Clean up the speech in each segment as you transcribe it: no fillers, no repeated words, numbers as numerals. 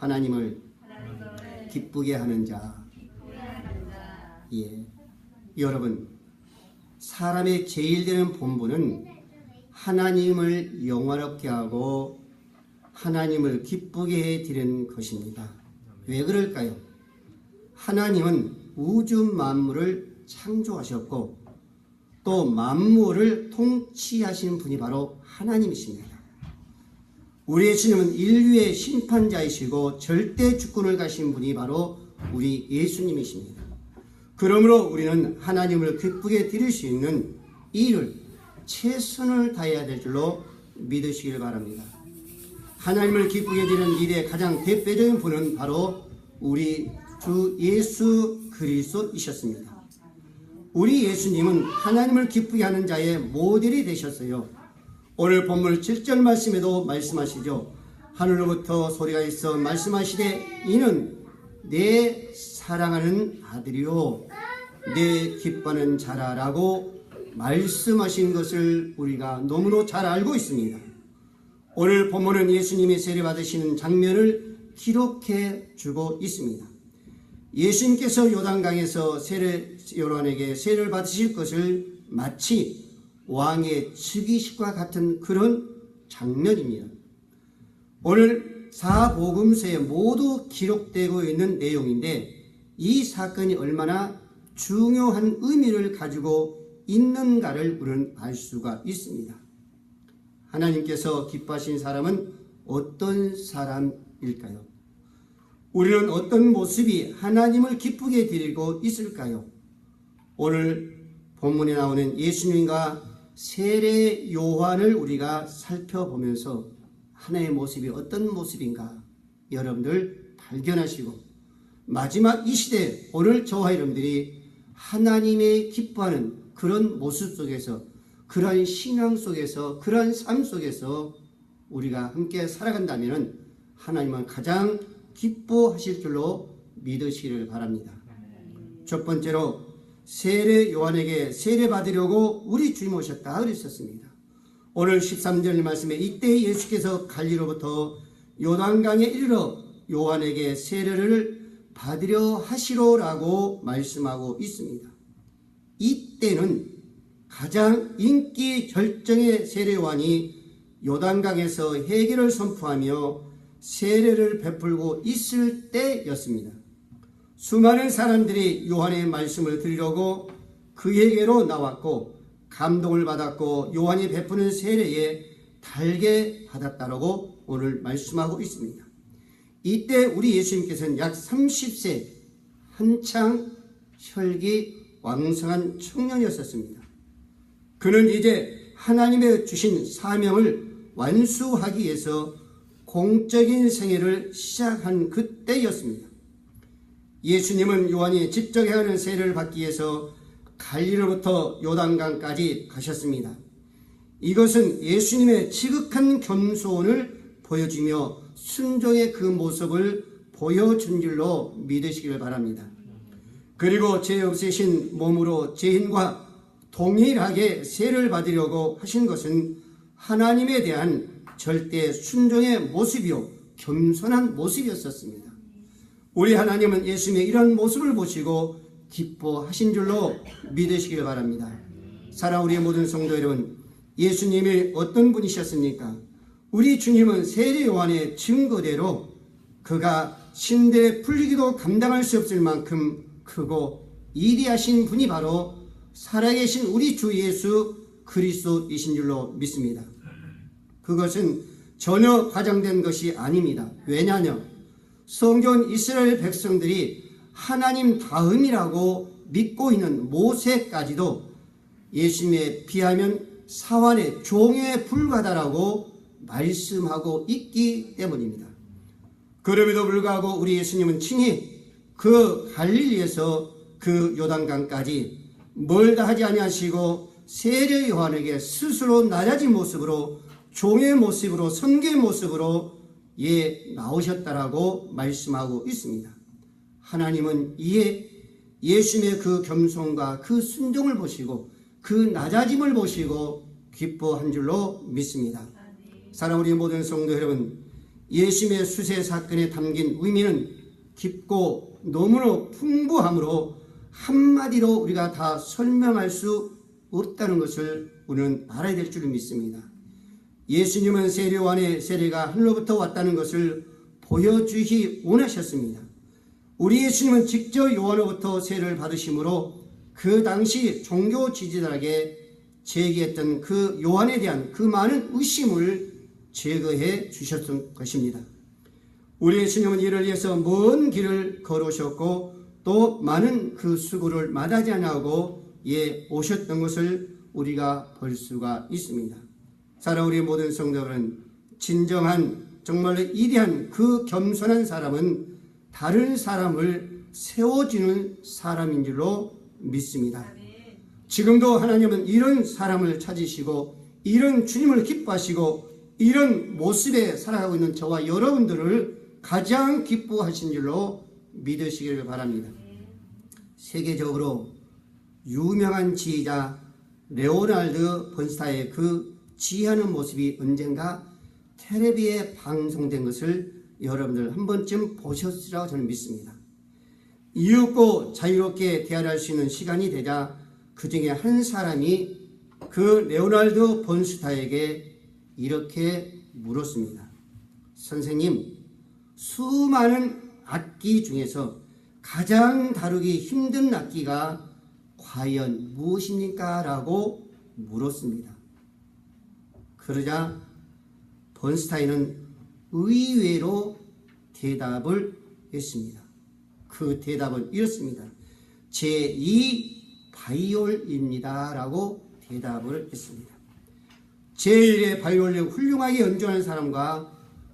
하나님을 기쁘게 하는 자. 예. 여러분, 사람의 제일 되는 본분은 하나님을 영화롭게 하고 하나님을 기쁘게 해드리는 것입니다. 왜 그럴까요? 하나님은 우주 만물을 창조하셨고 또 만물을 통치하시는 분이 바로 하나님이십니다. 우리 예수님은 인류의 심판자이시고 절대 주권을 가신 분이 바로 우리 예수님이십니다. 그러므로 우리는 하나님을 기쁘게 드릴 수 있는 이 일을 최선을 다해야 될 줄로 믿으시길 바랍니다. 하나님을 기쁘게 드리는 일의 가장 대표적인 분은 바로 우리 주 예수 그리스도이셨습니다. 우리 예수님은 하나님을 기쁘게 하는 자의 모델이 되셨어요. 오늘 본문 7절 말씀에도 말씀하시죠. 하늘로부터 소리가 있어 말씀하시되 이는 내 사랑하는 아들이요 내 기뻐하는 자라라고 말씀하신 것을 우리가 너무도 잘 알고 있습니다. 오늘 본문은 예수님이 세례받으시는 장면을 기록해 주고 있습니다. 예수님께서 요단강에서 요한에게 세례를 받으실 것을 마치 왕의 즉위식과 같은 그런 장면입니다. 오늘 사복음서에 모두 기록되고 있는 내용인데 이 사건이 얼마나 중요한 의미를 가지고 있는가를 우리는 알 수가 있습니다. 하나님께서 기뻐하신 사람은 어떤 사람일까요? 우리는 어떤 모습이 하나님을 기쁘게 드리고 있을까요? 오늘 본문에 나오는 예수님과 세례 요한을 우리가 살펴보면서 하나의 모습이 어떤 모습인가 여러분들 발견하시고 마지막 이 시대 오늘 저와 여러분들이 하나님의 기뻐하는 그런 모습 속에서 그러한 신앙 속에서 그러한 삶 속에서 우리가 함께 살아간다면 하나님은 가장 기뻐하실 줄로 믿으시기를 바랍니다. 첫 번째로 세례 요한에게 세례 받으려고 우리 주님 오셨다 그랬었습니다. 오늘 13절 말씀에 이때 예수께서 갈리로부터 요단강에 이르러 요한에게 세례를 받으려 하시로라고 말씀하고 있습니다. 이때는 가장 인기 절정의 세례 요한이 요단강에서 회개를 선포하며 세례를 베풀고 있을 때였습니다. 수많은 사람들이 요한의 말씀을 들으려고 그에게로 나왔고 감동을 받았고 요한이 베푸는 세례에 달게 받았다라고 오늘 말씀하고 있습니다. 이때 우리 예수님께서는 약 30세 한창 혈기 왕성한 청년이었습니다. 그는 이제 하나님의 주신 사명을 완수하기 위해서 공적인 생애를 시작한 그때였습니다. 예수님은 요한이 직접 행하는 세례를 받기 위해서 갈리로부터 요단강까지 가셨습니다. 이것은 예수님의 지극한 겸손을 보여주며 순종의 그 모습을 보여준 줄로 믿으시기를 바랍니다. 그리고 죄 없으신 몸으로 죄인과 동일하게 세례를 받으려고 하신 것은 하나님에 대한 절대 순종의 모습이요 겸손한 모습이었었습니다. 우리 하나님은 예수님의 이런 모습을 보시고 기뻐하신 줄로 믿으시길 바랍니다. 사랑하는 우리의 모든 성도 여러분, 예수님이 어떤 분이셨습니까? 우리 주님은 세례 요한의 증거대로 그가 신들의 풀리기도 감당할 수 없을 만큼 크고 위대하신 분이 바로 살아계신 우리 주 예수 그리스도이신 줄로 믿습니다. 그것은 전혀 과장된 것이 아닙니다. 왜냐하면 성경 이스라엘 백성들이 하나님 다음이라고 믿고 있는 모세까지도 예수님에 비하면 사환의 종에 불과하다라고 말씀하고 있기 때문입니다. 그럼에도 불구하고 우리 예수님은 친히 그 갈릴리에서 그 요단강까지 멀다 하지 아니하시고 세례 요한에게 스스로 낮아진 모습으로 종의 모습으로 선교의 모습으로 나오셨다라고 말씀하고 있습니다. 하나님은 이에 예수님의 그 겸손과 그 순종을 보시고 그 낮아짐을 보시고 기뻐한 줄로 믿습니다. 사랑하는 우리 모든 성도 여러분, 예수님의 수세 사건에 담긴 의미는 깊고 너무나 풍부하므로 한마디로 우리가 다 설명할 수 없다는 것을 우리는 알아야 될 줄 믿습니다. 예수님은 세례요한의 세례가 하늘로부터 왔다는 것을 보여주기 원하셨습니다. 우리 예수님은 직접 요한으로부터 세례를 받으심으로 그 당시 종교 지지자에게 제기했던 그 요한에 대한 그 많은 의심을 제거해 주셨던 것입니다. 우리 예수님은 이를 위해서 먼 길을 걸으셨고 또 많은 그 수고를 마다하지 않고 오셨던 것을 우리가 볼 수가 있습니다. 사랑 우리 모든 성도들은 진정한 정말로 위대한 그 겸손한 사람은 다른 사람을 세워주는 사람인 줄로 믿습니다. 지금도 하나님은 이런 사람을 찾으시고 이런 주님을 기뻐하시고 이런 모습에 살아가고 있는 저와 여러분들을 가장 기뻐하신 줄로 믿으시기를 바랍니다. 세계적으로 유명한 지휘자 레오날드 번스타의 그 지휘하는 모습이 언젠가 텔레비에 방송된 것을 여러분들 한 번쯤 보셨으리라고 저는 믿습니다. 이윽고 자유롭게 대화할 수 있는 시간이 되자 그 중에 한 사람이 그 레오날드 번스타에게 이렇게 물었습니다. 선생님, 수많은 악기 중에서 가장 다루기 힘든 악기가 과연 무엇입니까? 라고 물었습니다. 그러자 번스타인은 의외로 대답을 했습니다. 그 대답은 이렇습니다. 제2 바이올입니다. 라고 대답을 했습니다. 제1의 바이올린 훌륭하게 연주하는 사람과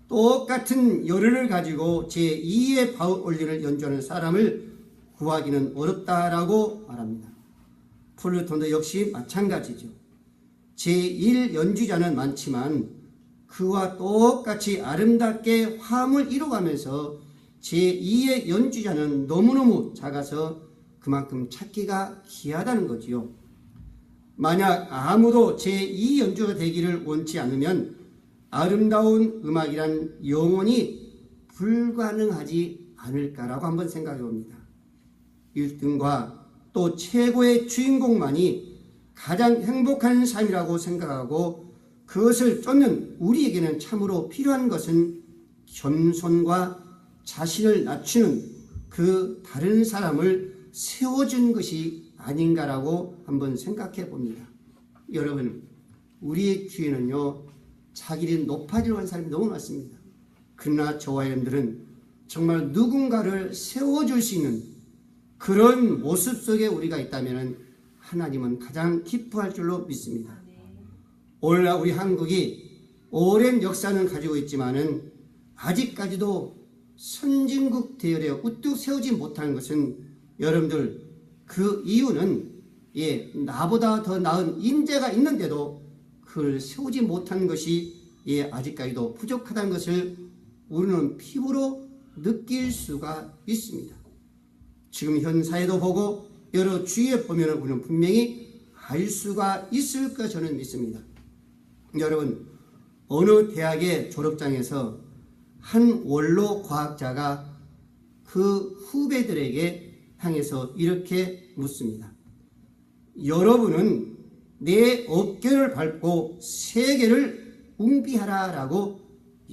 똑같은 열의를 가지고 제2의 바이올린을 연주하는 사람을 구하기는 어렵다라고 말합니다. 플루톤도 역시 마찬가지죠. 제1 연주자는 많지만 그와 똑같이 아름답게 화음을 이뤄가면서 제2의 연주자는 너무너무 작아서 그만큼 찾기가 귀하다는 거지요. 만약 아무도 제2 연주가 되기를 원치 않으면 아름다운 음악이란 영원히 불가능하지 않을까라고 한번 생각해 봅니다. 1등과 또 최고의 주인공만이 가장 행복한 삶이라고 생각하고 그것을 쫓는 우리에게는 참으로 필요한 것은 겸손과 자신을 낮추는 그 다른 사람을 세워준 것이 아닌가라고 한번 생각해 봅니다. 여러분, 우리의 귀에는요 자기를 높아지려고 하는 사람이 너무 많습니다. 그러나 저와 여러분들은 정말 누군가를 세워줄 수 있는 그런 모습 속에 우리가 있다면 하나님은 가장 기뻐할 줄로 믿습니다. 오늘날 우리 한국이 오랜 역사는 가지고 있지만은 아직까지도 선진국 대열에 우뚝 세우지 못하는 것은 여러분들 그 이유는 나보다 더 나은 인재가 있는데도 그걸 세우지 못한 것이 아직까지도 부족하다는 것을 우리는 피부로 느낄 수가 있습니다. 지금 현 사회도 보고 여러 주위에 보면 우리는 분명히 알 수가 있을 까 저는 믿습니다. 여러분, 어느 대학의 졸업장에서 한 원로 과학자가 그 후배들에게 향해서 이렇게 묻습니다. 여러분은 내 어깨를 밟고 세계를 웅비하라 라고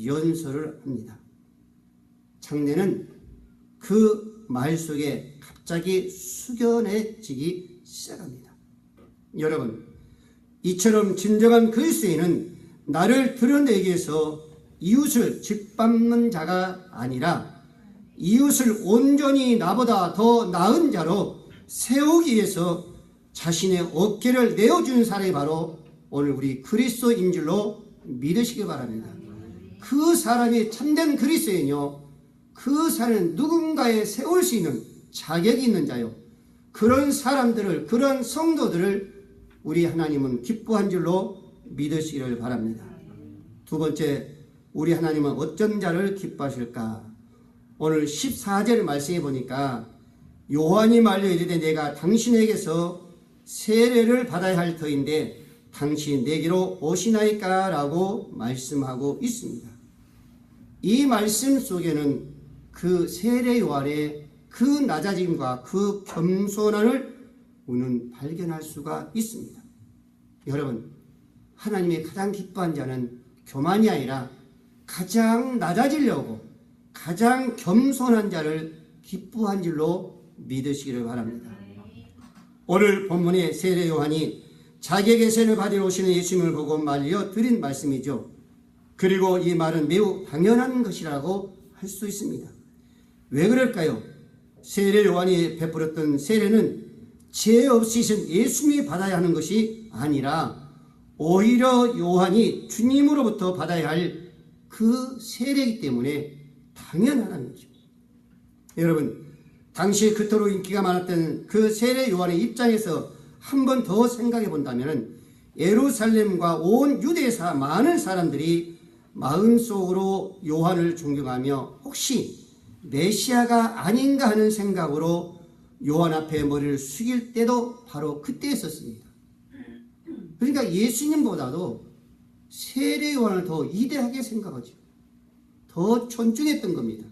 연설을 합니다. 장내는 그 말 속에 갑자기 숙연해지기 시작합니다. 여러분, 이처럼 진정한 그리스도인은 나를 드러내기 위해서 이웃을 짓밟는 자가 아니라 이웃을 온전히 나보다 더 나은 자로 세우기 위해서 자신의 어깨를 내어준 사람이 바로 오늘 우리 그리스도인 줄로 믿으시기 바랍니다. 그 사람이 참된 그리스도인이요, 그 사람은 누군가에 세울 수 있는 자격이 있는 자요, 그런 사람들을, 그런 성도들을 우리 하나님은 기뻐한 줄로 믿으시기를 바랍니다. 두 번째, 우리 하나님은 어떤 자를 기뻐하실까? 오늘 14절 말씀해 보니까 요한이 말려 이르되 내가 당신에게서 세례를 받아야 할 터인데 당신이 내게로 오시나이까? 라고 말씀하고 있습니다. 이 말씀 속에는 그 세례 요한의 그 낮아짐과 그 겸손함을 우리는 발견할 수가 있습니다. 여러분, 하나님의 가장 기뻐한 자는 교만이 아니라 가장 낮아지려고 가장 겸손한 자를 기뻐한 줄로 믿으시기를 바랍니다. 오늘 본문의 세례 요한이 자기에게 세례를 받으러 오시는 예수님을 보고 말려 드린 말씀이죠. 그리고 이 말은 매우 당연한 것이라고 할 수 있습니다. 왜 그럴까요? 세례 요한이 베풀었던 세례는 죄 없으신 예수님이 받아야 하는 것이 아니라 오히려 요한이 주님으로부터 받아야 할 그 세례이기 때문에 당연하다는 거죠. 여러분, 당시 그토록 인기가 많았던 그 세례 요한의 입장에서 한 번 더 생각해 본다면 예루살렘과 온 유대에서 많은 사람들이 마음속으로 요한을 존경하며 혹시 메시아가 아닌가 하는 생각으로 요한 앞에 머리를 숙일 때도 바로 그때였었습니다. 그러니까 예수님보다도 세례 요한을 더 위대하게 생각하죠. 더 존중했던 겁니다.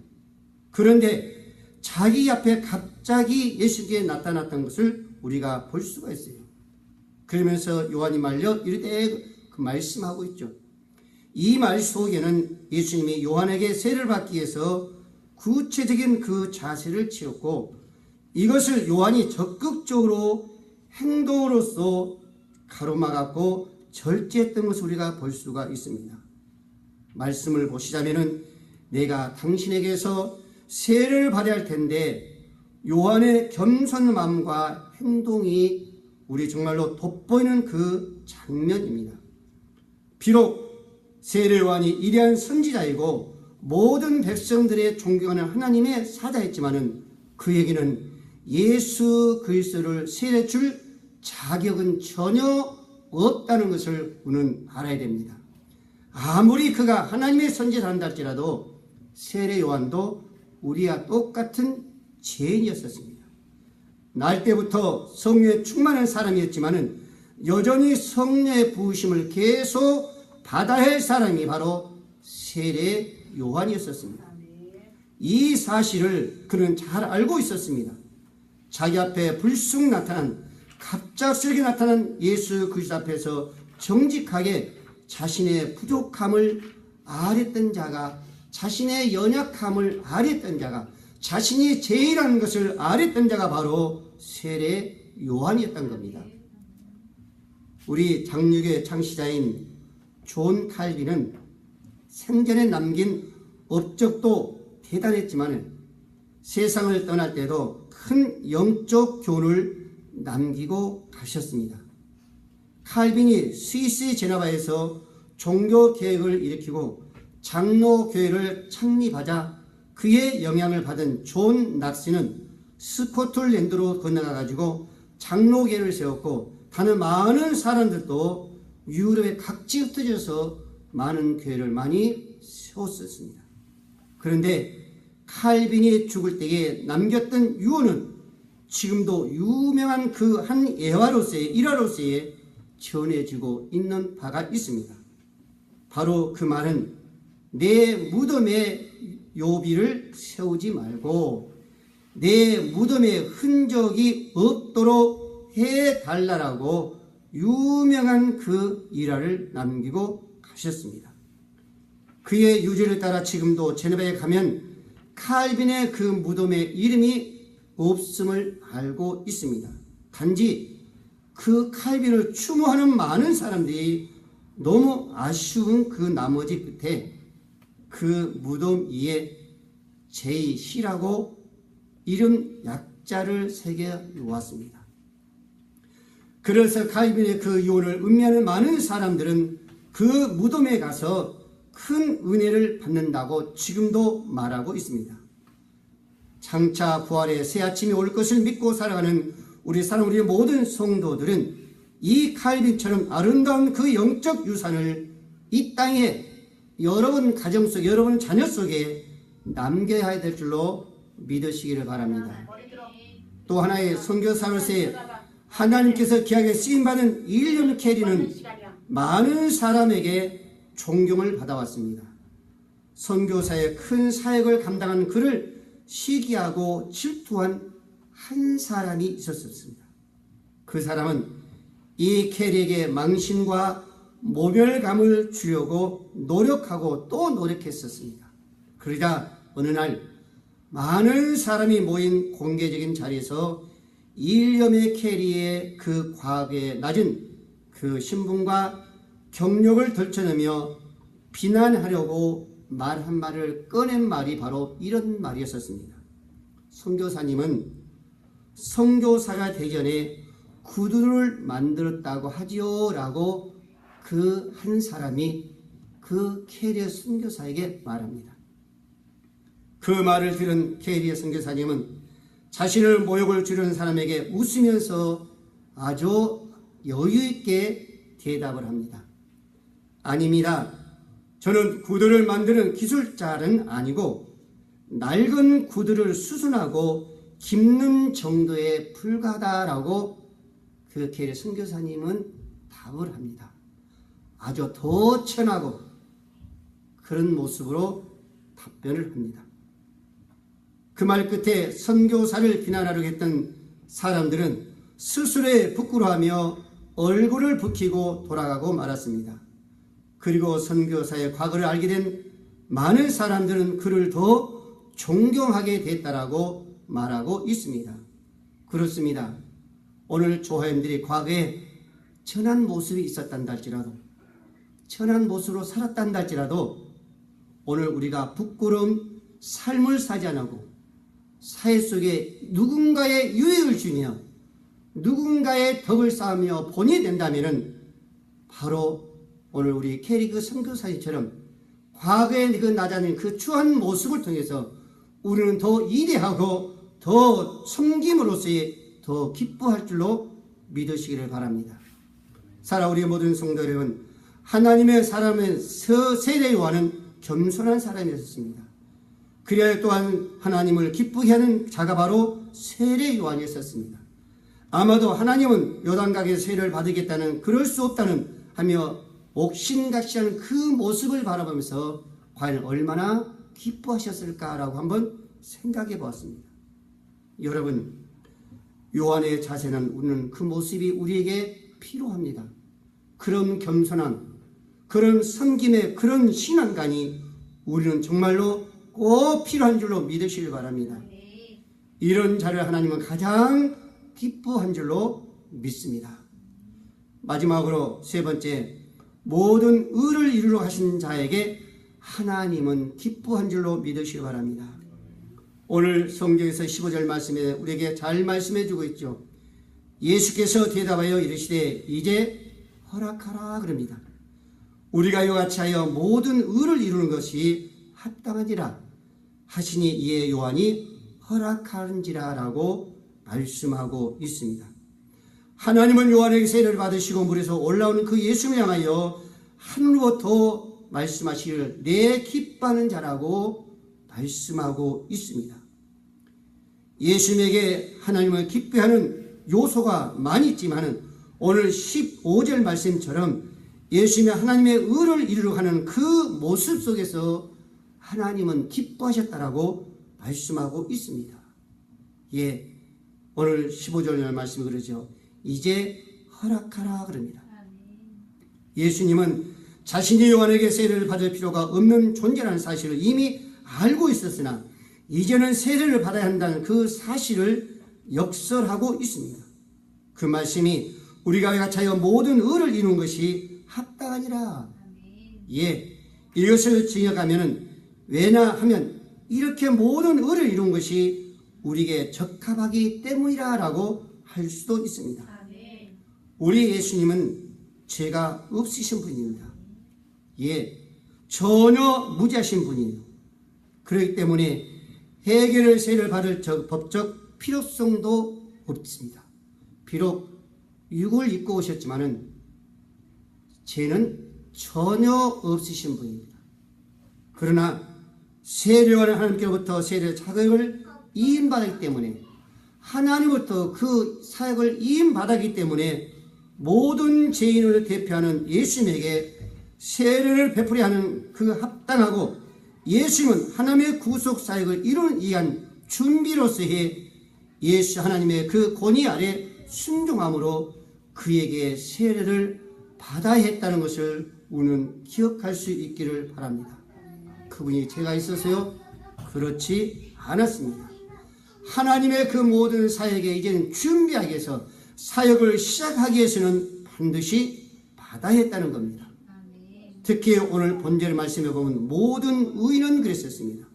그런데 자기 앞에 갑자기 예수께 나타났던 것을 우리가 볼 수가 있어요. 그러면서 요한이 말려 이르되 그 말씀하고 있죠. 이 말 속에는 예수님이 요한에게 세례를 받기 위해서 구체적인 그 자세를 취했고 이것을 요한이 적극적으로 행동으로서 가로막았고 절제했던 것을 우리가 볼 수가 있습니다. 말씀을 보시자면은 내가 당신에게서 세례를 받아야 할 텐데 요한의 겸손한 마음과 행동이 우리 정말로 돋보이는 그 장면입니다. 비록 세례 요한이 위대한 선지자이고 모든 백성들의 존경하는 하나님의 사자였지만은 그에게는 예수 그리스도를 세례 줄 자격은 전혀 없다는 것을 우리는 알아야 됩니다. 아무리 그가 하나님의 선지자를 한다 할지라도 세례 요한도 우리와 똑같은 죄인이었습니다. 날 때부터 성령에 충만한 사람이었지만은 여전히 성령의 부으심을 계속 받아야 할 사람이 바로 세례 요한이었습니다. 이 사실을 그는 잘 알고 있었습니다. 자기 앞에 불쑥 나타난 갑작스럽게 나타난 예수 그리스도 앞에서 정직하게 자신의 부족함을 아뢰던 자가 자신의 연약함을 아뢰던 자가 자신이 죄인이라는 것을 아뢰던 자가 바로 세례 요한이었던 겁니다. 우리 장육의 창시자인 존 칼빈은 생전에 남긴 업적도 대단했지만 세상을 떠날 때도 큰 영적 교훈을 남기고 가셨습니다. 칼빈이 스위스 제네바에서 종교 개혁을 일으키고 장로교회를 창립하자 그의 영향을 받은 존 낙스는 스코틀랜드로 건너가가지고 장로교회를 세웠고 다른 많은 사람들도 유럽의 각지에 흩어져서 많은 교회를 많이 세웠었습니다. 그런데 칼빈이 죽을 때에 남겼던 유언은 지금도 유명한 그 한 예화로서의 일화로서의 전해지고 있는 바가 있습니다. 바로 그 말은 내 무덤에 요비를 세우지 말고 내 무덤에 흔적이 없도록 해달라고 유명한 그 일화를 남기고 가셨습니다. 그의 유지를 따라 지금도 제네바에 가면 칼빈의 그 무덤에 이름이 없음을 알고 있습니다. 단지 그 칼빈을 추모하는 많은 사람들이 너무 아쉬운 그 나머지 끝에 그 무덤 위에 제2시라고 이름 약자를 새겨 놓았습니다. 그래서 칼빈의 그 유언을 음미하는 많은 사람들은 그 무덤에 가서 큰 은혜를 받는다고 지금도 말하고 있습니다. 장차 부활의 새 아침이 올 것을 믿고 살아가는 우리 모든 성도들은 이 칼빈처럼 아름다운 그 영적 유산을 이 땅에 여러분 가정 속, 여러분 자녀 속에 남겨야 될 줄로 믿으시기를 바랍니다. 또 하나의 선교사로서의 하나님께서 귀하게 쓰임받은 윌리엄 캐리는 많은 사람에게 존경을 받아왔습니다. 선교사의 큰 사역을 감당한 그를 시기하고 질투한 한 사람이 있었습니다. 그 사람은 이 캐리에게 망신과 모멸감을 주려고 노력하고 또 노력했었습니다. 그러자 어느 날 많은 사람이 모인 공개적인 자리에서 일념의 캐리의 그 과거에 낮은 그 신분과 경력을 덜쳐내며 비난하려고 말한 말을 꺼낸 말이 바로 이런 말이었습니다. 선교사님은 선교사가 되기 전에 구두를 만들었다고 하지요 라고 그 한 사람이 그 캐리의 선교사에게 말합니다. 그 말을 들은 캐리의 선교사님은 자신을 모욕을 주려는 사람에게 웃으면서 아주 여유있게 대답을 합니다. 아닙니다. 저는 구두를 만드는 기술자는 아니고 낡은 구두를 수순하고 깁는 정도에 불과하다라고 그 캐리 선교사님은 답을 합니다. 아주 도천하고 그런 모습으로 답변을 합니다. 그 말 끝에 선교사를 비난하려고 했던 사람들은 스스로에 부끄러워하며 얼굴을 붉히고 돌아가고 말았습니다. 그리고 선교사의 과거를 알게 된 많은 사람들은 그를 더 존경하게 됐다라고 말하고 있습니다. 그렇습니다. 오늘 조화님들이 과거에 천한 모습이 있었단다 할지라도, 천한 모습으로 살았단다 할지라도 오늘 우리가 부끄러운 삶을 사지 않고 사회 속에 누군가의 유익을 주며 누군가의 덕을 쌓으며 본이 된다면 바로 오늘 우리 캐리그 선교사님처럼 과거에 그 낮아진 그 추한 모습을 통해서 우리는 더 이대하고 더 섬김으로서의 더 기뻐할 줄로 믿으시기를 바랍니다. 살아 우리 모든 성도 여러분, 하나님의 사람의 세례 요한은 겸손한 사람이었습니다. 그래야 또한 하나님을 기쁘게 하는 자가 바로 세례 요한이었습니다. 아마도 하나님은 요단강에 세례를 받으겠다는 그럴 수 없다는 하며 옥신각신하는 그 모습을 바라보면서 과연 얼마나 기뻐하셨을까라고 한번 생각해 보았습니다. 여러분, 요한의 자세는 우리는 그 모습이 우리에게 필요합니다. 그런 겸손함, 그런 섬김의 그런 신앙관이 우리는 정말로 꼭 필요한 줄로 믿으시길 바랍니다. 이런 자를 하나님은 가장 기뻐한 줄로 믿습니다. 마지막으로 세 번째, 모든 의를 이루러 하신 자에게 하나님은 기뻐한 줄로 믿으시기 바랍니다. 오늘 성경에서 15절 말씀에 우리에게 잘 말씀해 주고 있죠. 예수께서 대답하여 이르시되 이제 허락하라 그럽니다. 우리가 이와 같이 하여 모든 의를 이루는 것이 합당하니라 하시니 이에 요한이 허락하는지라 라고 말씀하고 있습니다. 하나님은 요한에게 세례를 받으시고 물에서 올라오는 그 예수를 향하여 하늘로부터 말씀하시기를 내 기뻐하는 자라고 말씀하고 있습니다. 예수님에게 하나님을 기뻐하는 요소가 많이 있지만 오늘 15절 말씀처럼 예수님의 하나님의 의를 이루려 하는 그 모습 속에서 하나님은 기뻐하셨다라고 말씀하고 있습니다. 예, 오늘 15절 말씀이 그러죠. 이제 허락하라 그럽니다. 예수님은 자신이 요한에게 세례를 받을 필요가 없는 존재라는 사실을 이미 알고 있었으나 이제는 세례를 받아야 한다는 그 사실을 역설하고 있습니다. 그 말씀이 우리가 같이 하여 모든 의를 이루는 것이 합당하니라. 예, 이것을 증언하면 왜냐 하면 이렇게 모든 의를 이룬 것이 우리에게 적합하기 때문이라 라고 할 수도 있습니다. 우리 예수님은 죄가 없으신 분입니다. 예, 전혀 무죄하신 분이에요. 그렇기 때문에 해결의 세례를 받을 법적 필요성도 없습니다. 비록 육을 입고 오셨지만은 죄는 전혀 없으신 분입니다. 그러나 세례와는 하나님께로부터 세례 자격을 이임받았기 때문에 하나님부터 그 사역을 이임받았기 때문에 모든 죄인을 대표하는 예수님에게 세례를 베풀어야 하는 그 합당하고 예수님은 하나님의 구속 사역을 이루는 위한 준비로서의 예수 하나님의 그 권위 아래 순종함으로 그에게 세례를 받아야 했다는 것을 우리는 기억할 수 있기를 바랍니다. 그분이 죄가 있어서요? 그렇지 않았습니다. 하나님의 그 모든 사역에 이제는 준비하기 위해서 사역을 시작하기 위해서는 반드시 받아야 했다는 겁니다. 특히 오늘 본절 말씀에 보면 모든 의인은 그랬었습니다.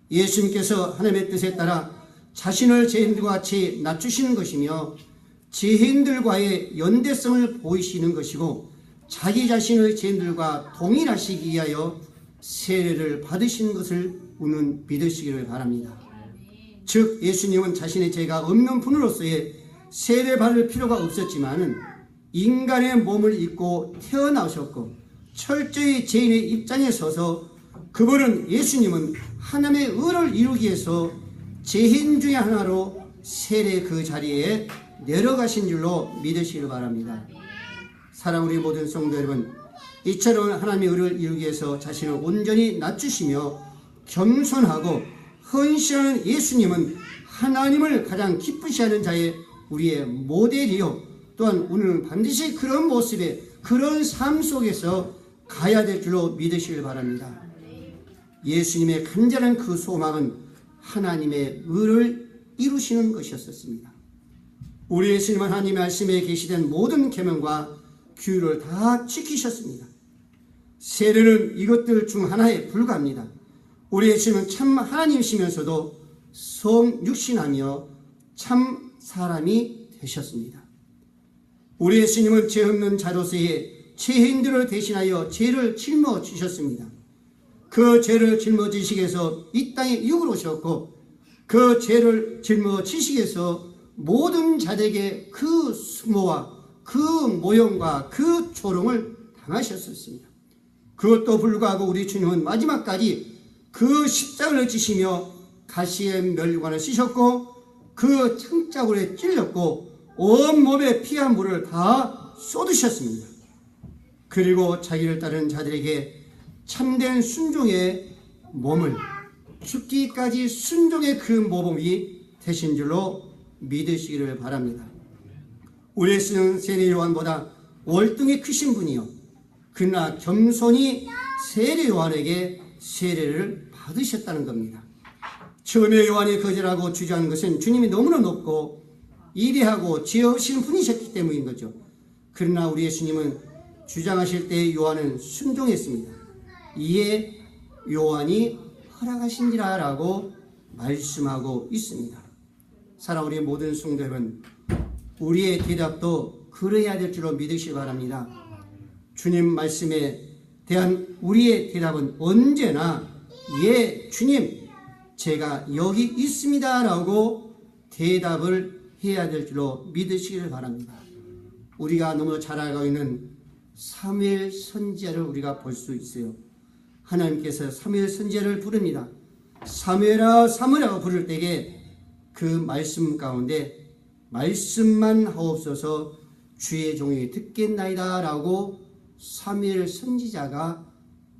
예수님께서 하나님의 뜻에 따라 자신을 죄인들과 같이 낮추시는 것이며 죄인들과의 연대성을 보이시는 것이고 자기 자신을 죄인들과 동일하시기 위하여 세례를 받으신 것을 우리는 믿으시기를 바랍니다. 즉 예수님은 자신의 죄가 없는 분으로서의 세례 받을 필요가 없었지만은 인간의 몸을 입고 태어나셨고 철저히 죄인의 입장에 서서 그분은 예수님은 하나님의 의를 이루기 위해서 죄인 중에 하나로 세례 그 자리에 내려가신 줄로 믿으시길 바랍니다. 사랑하는 우리 모든 성도 여러분, 이처럼 하나님의 의를 이루기 위해서 자신을 온전히 낮추시며 겸손하고 헌신하는 예수님은 하나님을 가장 기쁘시하는 자의 우리의 모델이요, 또한 우리는 반드시 그런 모습에 그런 삶 속에서 가야 될 줄로 믿으시길 바랍니다. 예수님의 간절한 그 소망은 하나님의 의를 이루시는 것이었습니다. 우리 예수님은 하나님의 말씀에 계시된 모든 계명과 규율을 다 지키셨습니다. 세례는 이것들 중 하나에 불과합니다. 우리 예수님은 참 하나님이시면서도 성육신하며 참 사람이 되셨습니다. 우리 예수님은 죄 없는 자로서의 죄인들을 대신하여 죄를 짊어지셨습니다. 그 죄를 짊어지시기 위해서 이 땅에 육으로 오셨고 그 죄를 짊어지시기 위해서 모든 자들에게 그 수모와 그 모형과 그 조롱을 당하셨습니다. 그것도 불구하고 우리 주님은 마지막까지 그 십자가를 지시며 가시의 멸관을 쓰셨고 그 창자굴에 찔렸고 온몸에 피와 물을 다 쏟으셨습니다. 그리고 자기를 따르는 자들에게 참된 순종의 몸을 죽기까지 순종의 그 모범이 되신 줄로 믿으시기를 바랍니다. 우리 예수는 세례 요한보다 월등히 크신 분이요, 그러나 겸손히 세례 요한에게 세례를 받으셨다는 겁니다. 처음에 요한이 거절하고 주저하는 것은 주님이 너무나 높고 이대하고 죄 없으신 분이셨기 때문인 거죠. 그러나 우리 예수님은 주장하실 때 요한은 순종했습니다. 이에 요한이 허락하신지라 라고 말씀하고 있습니다. 사랑하는 우리 모든 성도 여러분, 우리의 대답도 그래야 될 줄로 믿으시기 바랍니다. 주님 말씀에 대한 우리의 대답은 언제나 예 주님 제가 여기 있습니다 라고 대답을 해야 될 줄로 믿으시기를 바랍니다. 우리가 너무 잘 알고 있는 사무엘 선지자를 우리가 볼 수 있어요. 하나님께서 사무엘 선지자를 부릅니다. 사무엘아 사무엘아 부를 때에 그 말씀 가운데 말씀만 하옵소서 주의 종이 듣겠나이다 라고 사무엘 선지자가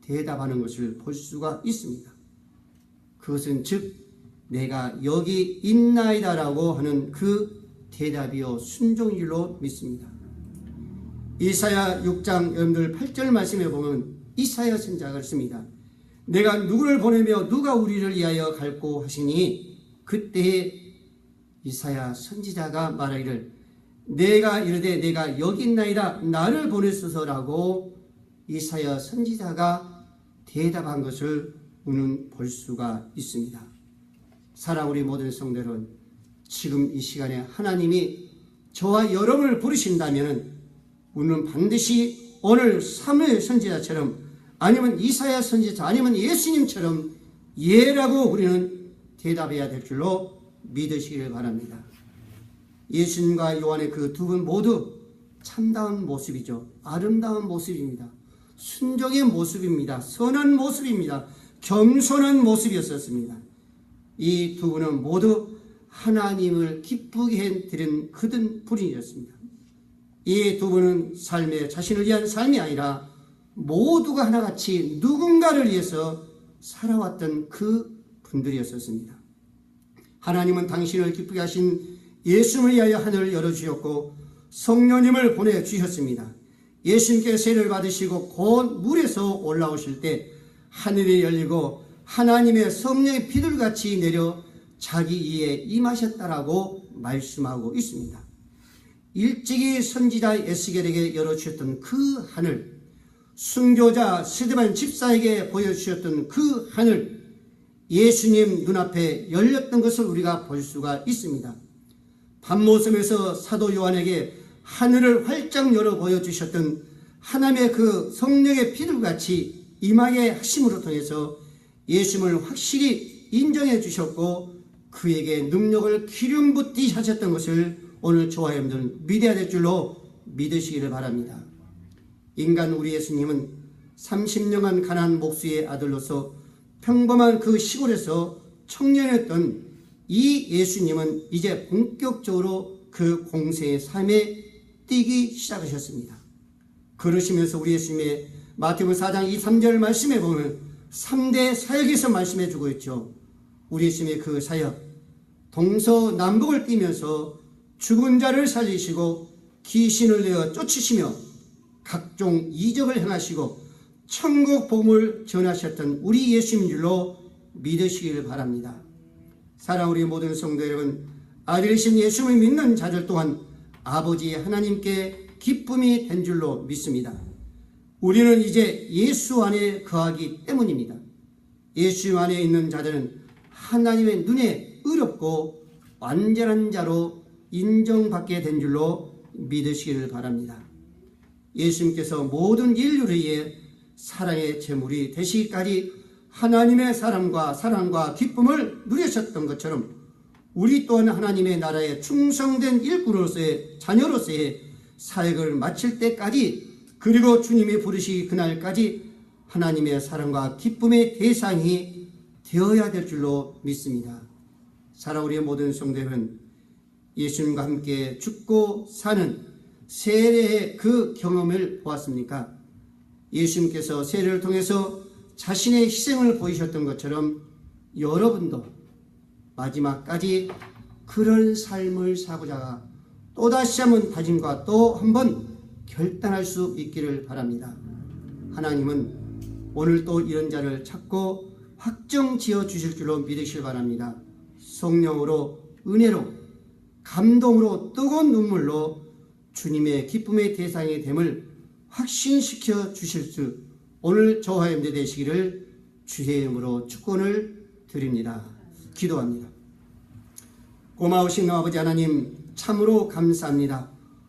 대답하는 것을 볼 수가 있습니다. 그것은 즉 내가 여기 있나이다 라고 하는 그 대답이요 순종일로 믿습니다. 이사야 6장 여러분들 8절 말씀에 보면 이사야 선지자가 있습니다. 내가 누구를 보내며 누가 우리를 위하여 갈고 하시니 그때에 이사야 선지자가 말하기를 내가 이르되 내가 여기 있나이다 나를 보내소서라고 이사야 선지자가 대답한 것을 우리는 볼 수가 있습니다. 사랑하는 우리 모든 성도 여러분, 지금 이 시간에 하나님이 저와 여러분을 부르신다면 우리는 반드시 오늘 사무엘 선지자처럼 아니면 이사야 선지자 아니면 예수님처럼 예라고 우리는 대답해야 될 줄로 믿으시길 바랍니다. 예수님과 요한의 그 두 분 모두 참다운 모습이죠. 아름다운 모습입니다. 순종의 모습입니다. 선한 모습입니다. 겸손한 모습이었었습니다. 이 두 분은 모두 하나님을 기쁘게 해드린 그든 분이었습니다. 이 두 분은 삶에 자신을 위한 삶이 아니라 모두가 하나같이 누군가를 위해서 살아왔던 그 분들이었었습니다. 하나님은 당신을 기쁘게 하신 예수님을 위하여 하늘을 열어주셨고 성령님을 보내주셨습니다. 예수님께 세례를 받으시고 곧 물에서 올라오실 때 하늘이 열리고 하나님의 성령의 비둘같이 내려 자기 이에 임하셨다라고 말씀하고 있습니다. 일찍이 선지자 에스겔에게 열어주셨던 그 하늘, 순교자 스데반 집사에게 보여주셨던 그 하늘, 예수님 눈앞에 열렸던 것을 우리가 볼 수가 있습니다. 밤모섬에서 사도 요한에게 하늘을 활짝 열어 보여주셨던 하나님의 그 성령의 비둘같이 임하게 하심으로 통해서 예수님을 확실히 인정해 주셨고 그에게 능력을 기름 붓듯이 하셨던 것을 오늘 저와 여러분들 믿어야 될 줄로 믿으시기를 바랍니다. 인간 우리 예수님은 30년간 가난한 목수의 아들로서 평범한 그 시골에서 청년이었던 이 예수님은 이제 본격적으로 그 공생의 삶에 뛰기 시작하셨습니다. 그러시면서 우리 예수님의 마태복음 4장 23절 말씀에 보면 3대 사역에서 말씀해 주고 있죠. 우리 예수님의 그 사역, 동서남북을 뛰면서 죽은 자를 살리시고 귀신을 내어 쫓으시며 각종 이적을 행하시고 천국 복음을 전하셨던 우리 예수님 줄로 믿으시기를 바랍니다. 사랑하는 우리 모든 성도 여러분, 아들이신 예수님을 믿는 자들 또한 아버지 하나님께 기쁨이 된 줄로 믿습니다. 우리는 이제 예수 안에 거하기 때문입니다. 예수 안에 있는 자들은 하나님의 눈에 의롭고 완전한 자로 인정받게 된 줄로 믿으시기를 바랍니다. 예수님께서 모든 인류를 위해 사랑의 제물이 되시기까지 하나님의 사랑과 기쁨을 누리셨던 것처럼 우리 또한 하나님의 나라에 충성된 일꾼으로서의 자녀로서의 사역을 마칠 때까지 그리고 주님이 부르시기 그날까지 하나님의 사랑과 기쁨의 대상이 되어야 될 줄로 믿습니다. 사랑하는 우리의 모든 성도 여러분, 예수님과 함께 죽고 사는 세례의 그 경험을 보았습니까? 예수님께서 세례를 통해서 자신의 희생을 보이셨던 것처럼 여러분도 마지막까지 그런 삶을 사고자 또다시 한번 다짐과 또 한번 결단할 수 있기를 바랍니다. 하나님은 오늘 또 이런 자를 찾고 확정 지어 주실 줄로 믿으시길 바랍니다. 성령으로, 은혜로, 감동으로, 뜨거운 눈물로 주님의 기쁨의 대상이 됨을 확신시켜 주실 수 오늘 저와 여러분들 되시기를 주의 이름으로 축원을 드립니다. 기도합니다. 고마우신 아버지 하나님, 참으로 감사합니다.